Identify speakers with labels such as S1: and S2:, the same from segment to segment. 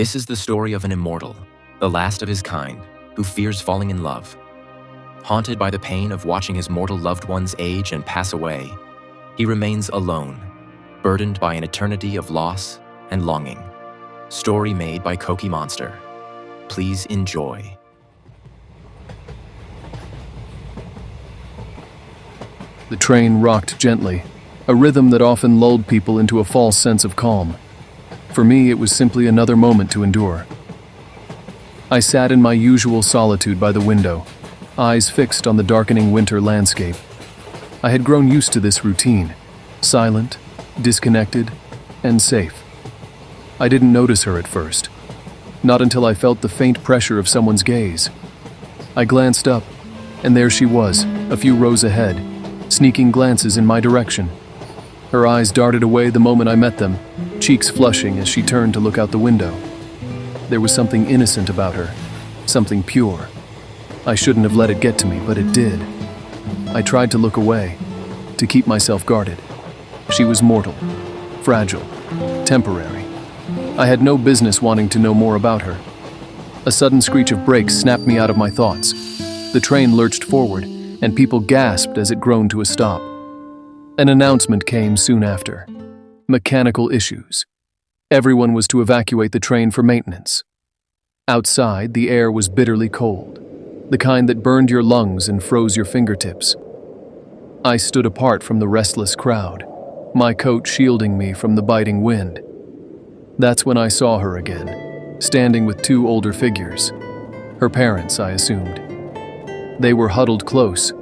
S1: This is the story of an immortal, the last of his kind, who fears falling in love. Haunted by the pain of watching his mortal loved ones age and pass away, he remains alone, burdened by an eternity of loss and longing. Story made by Cookie Monster. Please enjoy.
S2: The train rocked gently, a rhythm that often lulled people into a false sense of calm. For me, it was simply another moment to endure. I sat in my usual solitude by the window, eyes fixed on the darkening winter landscape. I had grown used to this routine, silent, disconnected, and safe. I didn't notice her at first, not until I felt the faint pressure of someone's gaze. I glanced up, and there she was, a few rows ahead, sneaking glances in my direction. Her eyes darted away the moment I met them, cheeks flushing as she turned to look out the window. There was something innocent about her, something pure. I shouldn't have let it get to me, but it did. I tried to look away, to keep myself guarded. She was mortal, fragile, temporary. I had no business wanting to know more about her. A sudden screech of brakes snapped me out of my thoughts. The train lurched forward, and people gasped as it groaned to a stop. An announcement came soon after. Mechanical issues. Everyone was to evacuate the train for maintenance. Outside, the air was bitterly cold, the kind that burned your lungs and froze your fingertips. I stood apart from the restless crowd, my coat shielding me from the biting wind. That's when I saw her again, standing with two older figures. Her parents, I assumed. They were huddled close,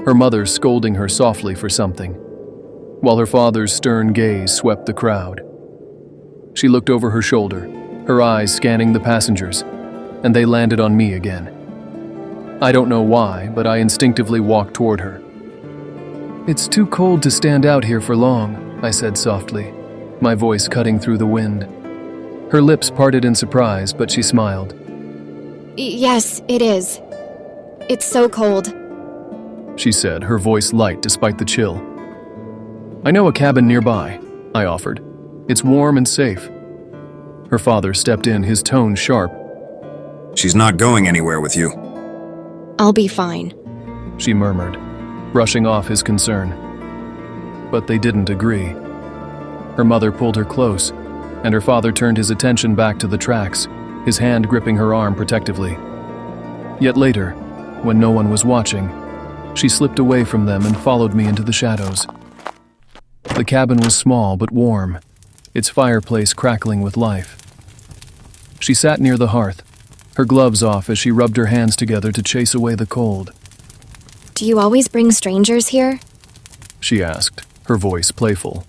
S2: her mother scolding her softly for something, while her father's stern gaze swept the crowd. She looked over her shoulder, her eyes scanning the passengers, and they landed on me again. I don't know why, but I instinctively walked toward her. "It's too cold to stand out here for long," I said softly, my voice cutting through the wind. Her lips parted in surprise, but she smiled.
S3: Yes, it is. It's so cold,
S2: she said, her voice light despite the chill. "I know a cabin nearby," I offered. "It's warm and safe." Her father stepped in, his tone sharp.
S4: "She's not going anywhere with you."
S3: I'll be fine,
S2: she murmured, brushing off his concern. But they didn't agree. Her mother pulled her close, and her father turned his attention back to the tracks, his hand gripping her arm protectively. Yet later, when no one was watching, she slipped away from them and followed me into the shadows. The cabin was small but warm, its fireplace crackling with life. She sat near the hearth, her gloves off as she rubbed her hands together to chase away the cold.
S3: Do you always bring strangers here?
S2: She asked, her voice playful.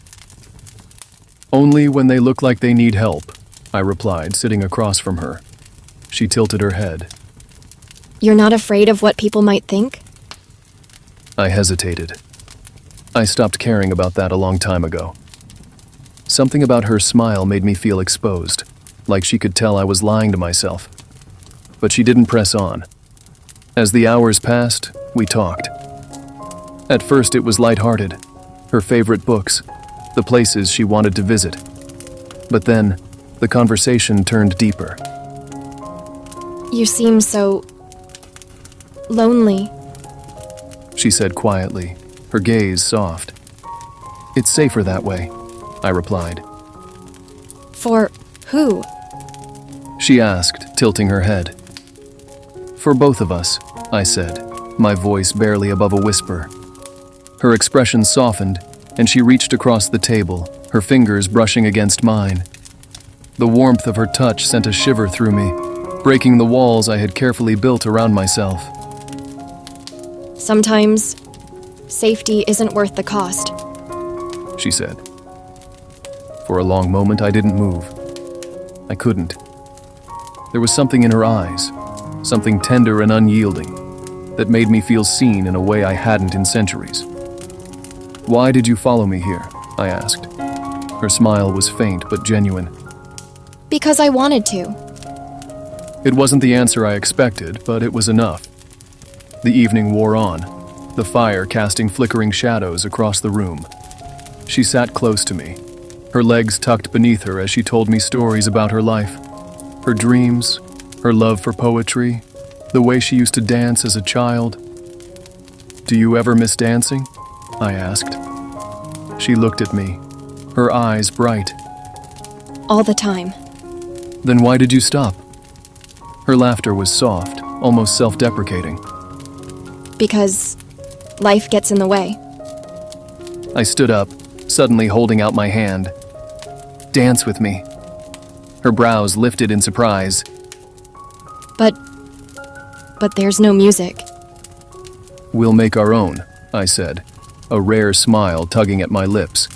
S2: Only when they look like they need help, I replied, sitting across from her. She tilted her head.
S3: You're not afraid of what people might think?
S2: I hesitated. I stopped caring about that a long time ago. Something about her smile made me feel exposed, like she could tell I was lying to myself. But she didn't press on. As the hours passed, we talked. At first it was lighthearted, her favorite books, the places she wanted to visit. But then, the conversation turned deeper.
S3: You seem so lonely,
S2: she said quietly, her gaze soft. It's safer that way, I replied.
S3: For who?
S2: She asked, tilting her head. For both of us, I said, my voice barely above a whisper. Her expression softened, and she reached across the table, her fingers brushing against mine. The warmth of her touch sent a shiver through me, breaking the walls I had carefully built around myself.
S3: Sometimes, safety isn't worth the cost,
S2: she said. For a long moment, I didn't move. I couldn't. There was something in her eyes, something tender and unyielding, that made me feel seen in a way I hadn't in centuries. Why did you follow me here? I asked. Her smile was faint but genuine.
S3: Because I wanted to.
S2: It wasn't the answer I expected, but it was enough. The evening wore on, the fire casting flickering shadows across the room. She sat close to me, her legs tucked beneath her as she told me stories about her life. Her dreams, her love for poetry, the way she used to dance as a child. "Do you ever miss dancing?" I asked. She looked at me, her eyes bright.
S3: All the time.
S2: "Then why did you stop?" Her laughter was soft, almost self-deprecating.
S3: Because life gets in the way.
S2: I stood up, suddenly holding out my hand. "Dance with me." Her brows lifted in surprise.
S3: But there's no music.
S2: "We'll make our own," I said, a rare smile tugging at my lips.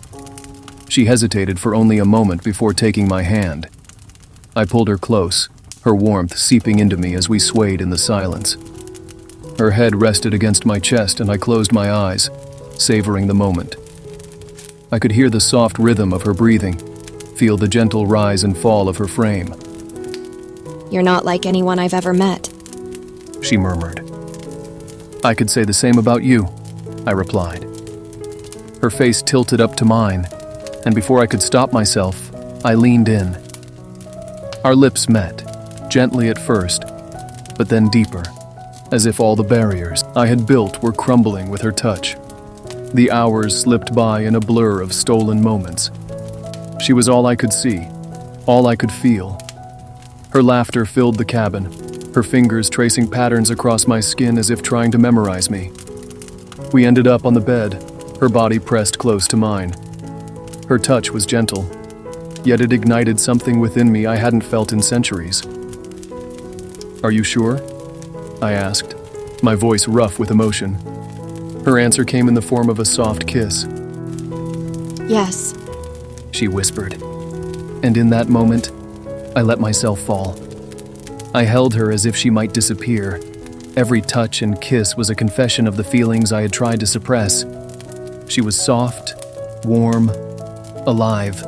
S2: She hesitated for only a moment before taking my hand. I pulled her close, her warmth seeping into me as we swayed in the silence. Her head rested against my chest and I closed my eyes, savoring the moment. I could hear the soft rhythm of her breathing, feel the gentle rise and fall of her frame.
S3: You're not like anyone I've ever met.
S2: She murmured. "I could say the same about you," I replied. Her face tilted up to mine, and before I could stop myself, I leaned in. Our lips met, gently at first, but then deeper, as if all the barriers I had built were crumbling with her touch. The hours slipped by in a blur of stolen moments. She was all I could see, all I could feel. Her laughter filled the cabin, her fingers tracing patterns across my skin as if trying to memorize me. We ended up on the bed, her body pressed close to mine. Her touch was gentle, yet it ignited something within me I hadn't felt in centuries. "Are you sure?" I asked, my voice rough with emotion. Her answer came in the form of a soft kiss.
S3: Yes.
S2: She whispered. And in that moment, I let myself fall. I held her as if she might disappear. Every touch and kiss was a confession of the feelings I had tried to suppress. She was soft, warm, alive.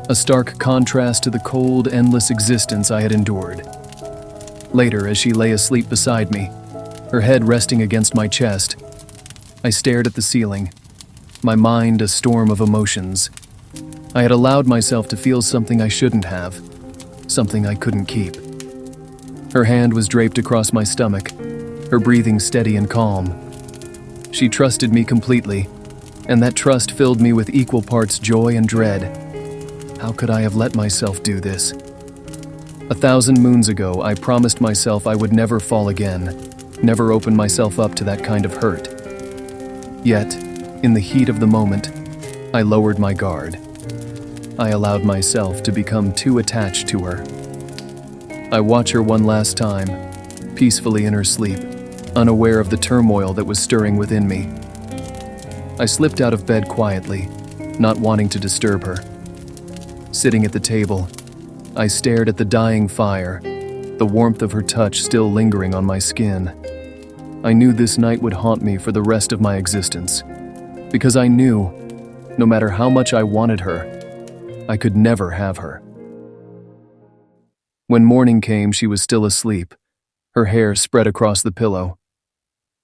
S2: A stark contrast to the cold, endless existence I had endured. Later, as she lay asleep beside me, her head resting against my chest, I stared at the ceiling, my mind a storm of emotions. I had allowed myself to feel something I shouldn't have, something I couldn't keep. Her hand was draped across my stomach, her breathing steady and calm. She trusted me completely, and that trust filled me with equal parts joy and dread. How could I have let myself do this? 1,000 moons ago, I promised myself I would never fall again, never open myself up to that kind of hurt. Yet, in the heat of the moment, I lowered my guard. I allowed myself to become too attached to her. I watched her one last time, peacefully in her sleep, unaware of the turmoil that was stirring within me. I slipped out of bed quietly, not wanting to disturb her. Sitting at the table, I stared at the dying fire, the warmth of her touch still lingering on my skin. I knew this night would haunt me for the rest of my existence, because I knew, no matter how much I wanted her, I could never have her. When morning came, she was still asleep, her hair spread across the pillow.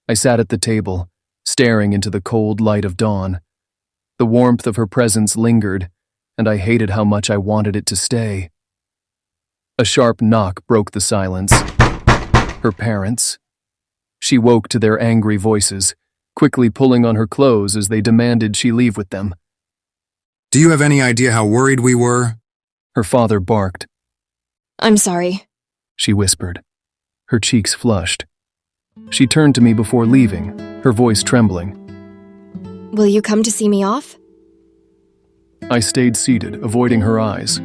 S2: I sat at the table, staring into the cold light of dawn. The warmth of her presence lingered, and I hated how much I wanted it to stay. A sharp knock broke the silence. Her parents. She woke to their angry voices, quickly pulling on her clothes as they demanded she leave with them.
S4: Do you have any idea how worried we were?
S2: Her father barked.
S3: I'm sorry.
S2: She whispered. Her cheeks flushed. She turned to me before leaving, her voice trembling.
S3: Will you come to see me off?
S2: I stayed seated, avoiding her eyes.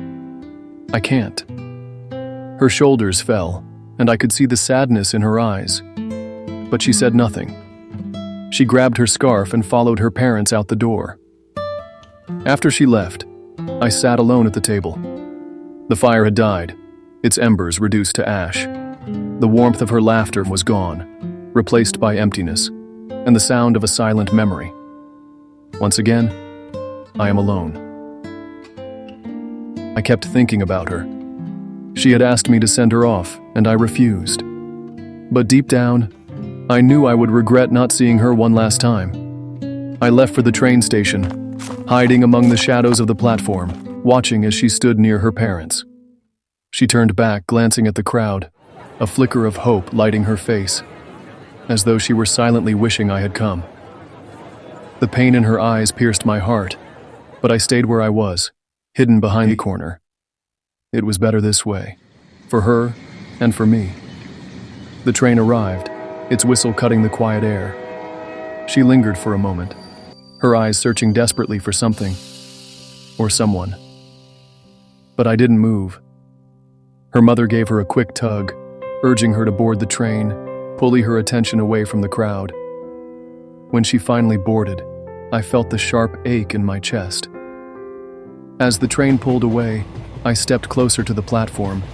S2: I can't. Her shoulders fell, and I could see the sadness in her eyes. But she said nothing. She grabbed her scarf and followed her parents out the door. After she left, I sat alone at the table. The fire had died, its embers reduced to ash. The warmth of her laughter was gone, replaced by emptiness, and the sound of a silent memory. Once again, I am alone. I kept thinking about her. She had asked me to send her off, and I refused. But deep down, I knew I would regret not seeing her one last time. I left for the train station, hiding among the shadows of the platform, watching as she stood near her parents. She turned back, glancing at the crowd, a flicker of hope lighting her face, as though she were silently wishing I had come. The pain in her eyes pierced my heart, but I stayed where I was, hidden behind the corner. It was better this way, for her and for me. The train arrived, its whistle cutting the quiet air. She lingered for a moment, her eyes searching desperately for something, or someone. But I didn't move. Her mother gave her a quick tug, urging her to board the train, pulling her attention away from the crowd. When she finally boarded, I felt the sharp ache in my chest. As the train pulled away, I stepped closer to the platform,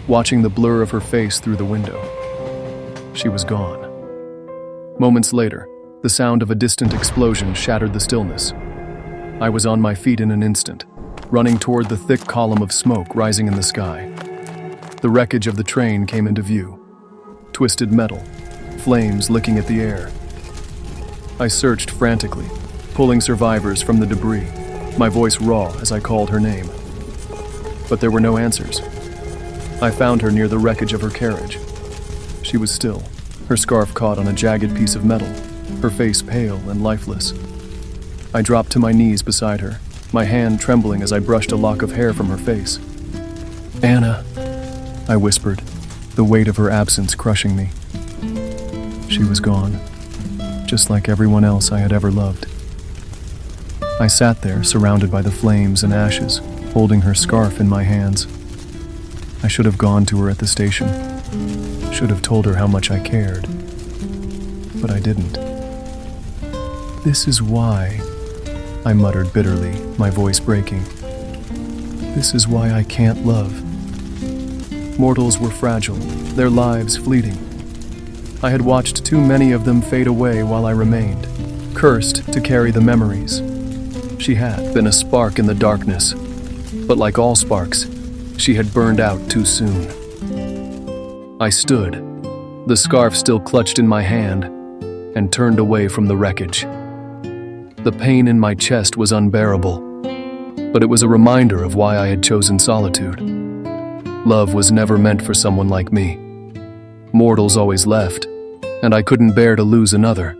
S2: watching the blur of her face through the window. She was gone. Moments later, the sound of a distant explosion shattered the stillness. I was on my feet in an instant, running toward the thick column of smoke rising in the sky. The wreckage of the train came into view. Twisted metal, flames licking at the air. I searched frantically, pulling survivors from the debris, my voice raw as I called her name. But there were no answers. I found her near the wreckage of her carriage. She was still, her scarf caught on a jagged piece of metal, her face pale and lifeless. I dropped to my knees beside her, my hand trembling as I brushed a lock of hair from her face. "Anna," I whispered, the weight of her absence crushing me. She was gone, just like everyone else I had ever loved. I sat there, surrounded by the flames and ashes, holding her scarf in my hands. I should have gone to her at the station, should have told her how much I cared, but I didn't. "This is why," I muttered bitterly, my voice breaking. "This is why I can't love." Mortals were fragile, their lives fleeting. I had watched too many of them fade away while I remained, cursed to carry the memories. She had been a spark in the darkness, but like all sparks, she had burned out too soon. I stood, the scarf still clutched in my hand, and turned away from the wreckage. The pain in my chest was unbearable, but it was a reminder of why I had chosen solitude. Love was never meant for someone like me. Mortals always left, and I couldn't bear to lose another.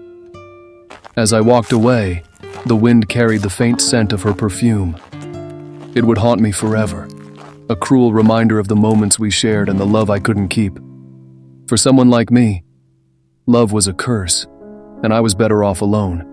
S2: As I walked away, the wind carried the faint scent of her perfume. It would haunt me forever, a cruel reminder of the moments we shared and the love I couldn't keep. For someone like me, love was a curse, and I was better off alone.